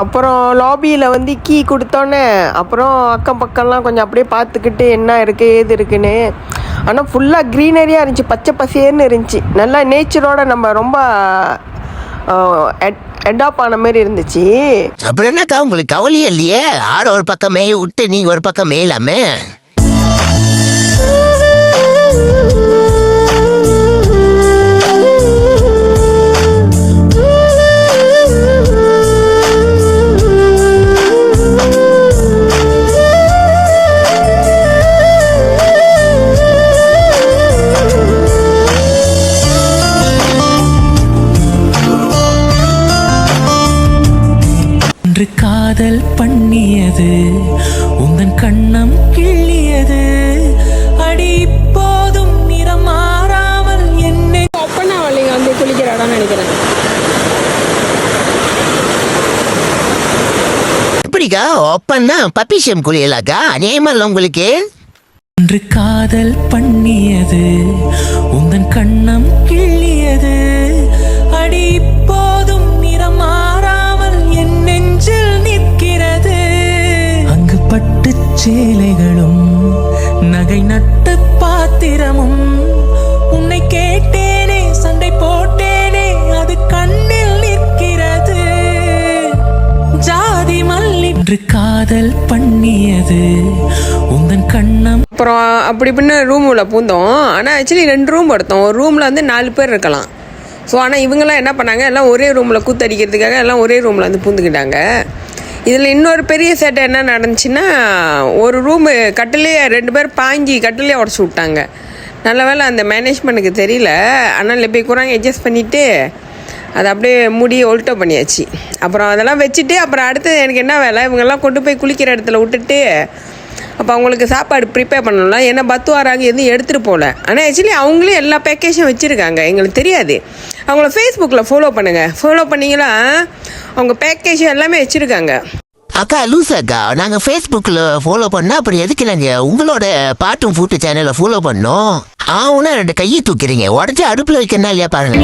அப்புறம் லாபியில் வந்து கீ கொடுத்தோன்னே அப்புறம் அக்கம் பக்கம்லாம் கொஞ்சம் அப்படியே பார்த்துக்கிட்டு என்ன இருக்குது ஏது இருக்குன்னு. ஆனால் ஃபுல்லாக க்ரீனரியாக இருந்துச்சு, பச்சை பசேர்னு இருந்துச்சு. நல்லா நேச்சரோட நம்ம ரொம்ப அடாப்ட் ஆன மாதிரி இருந்துச்சு. அப்புறம் என்னக்கா உங்களுக்கு கவலையே இல்லையே? ஆட ஒரு பக்கம் மேய விட்டு நீங்க ஒரு பக்கம் மேயலாமே. காதல் பண்ணியது உந்தன் கண்ணம் கிள்ளியது அடி இப்போதும் நிறம் மாறாமல் என்னை அப்பனா வரலைங்க வந்து குளிக்கிற இடம் நினைக்கிறேன். எப்படிக்கா ஒப்பன்னா பப்பிஷம் குளியலாக்கா? அநேகமல்ல உங்களுக்கு. ஒன்று காதல் பண்ணியது உந்தன் கண்ணம் கிள்ளியது அடி இப்போதும் நிறம் மாறாமல் என் நெஞ்சில் நிற்கிறது. அங்கு பட்டு சேலைகளும் நகை நட்டு பாத்திரமும் உன்னை கேட்டேனே சண்டை போட்டேனே அது கண்ணில் நிற்கிறது. ஜாதி மல்லி என்று காதல் பண்ணியது உந்தன் கண்ணம். அப்புறம் அப்படி இப்படின்னு ரூம் உள்ள பூந்தோம். ஆனால் ஆக்சுவலி 2 ரூம் எடுத்தோம். ஒரு ரூமில் வந்து 4 பேர் இருக்கலாம். ஸோ ஆனால் இவங்கெல்லாம் என்ன பண்ணாங்க, எல்லாம் ஒரே ரூமில் கூத்தடிக்கிறதுக்காக எல்லாம் ஒரே ரூமில் வந்து பூந்துக்கிட்டாங்க. இதில் இன்னொரு பெரிய சேட்டை என்ன நடந்துச்சுன்னா, ஒரு ரூமு கட்டிலே 2 பேர் பாஞ்சி கட்டிலே உடச்சி விட்டாங்க. நல்ல வேலை அந்த மேனேஜ்மெண்ட்டுக்கு தெரியல. அதனால் போய் குறாங்க அட்ஜஸ்ட் பண்ணிவிட்டு அதை அப்படியே மூடி ஒல்ட்டோ பண்ணியாச்சு. அப்புறம் அதெல்லாம் வச்சுட்டு அப்புறம் அடுத்து எனக்கு என்ன வேலை, இவங்கெல்லாம் கொண்டு போய் குளிக்கிற இடத்துல விட்டுட்டு அப்போ அவங்களுக்கு சாப்பாடு ப்ரிப்பேர் பண்ணலாம். ஏன்னா பத்து வராங்க எதுவும் எடுத்துகிட்டு போகல. ஆனால் ஆக்சுவலி அவங்களே எல்லா பேக்கேஜும் வச்சுருக்காங்க, எங்களுக்கு தெரியாது. அவங்கள ஃபேஸ்புக்கில் ஃபாலோ பண்ணுங்கள். ஃபாலோ பண்ணிங்களா அவங்க பேக்கேஜ் எல்லாமே வச்சுருக்காங்க. அக்கா லூசாக்கா, நாங்கள் ஃபேஸ்புக்கில் ஃபாலோ பண்ணால் அப்புறம் எதுக்கு நாங்கள் உங்களோட பாட்டும் ஃபுட்டு சேனலை ஃபாலோ பண்ணோம்? ஆவுன்னா 2 கையை தூக்கிறீங்க, உடச்சி அடுப்பில் வைக்கிறனா இல்லையா பாருங்க.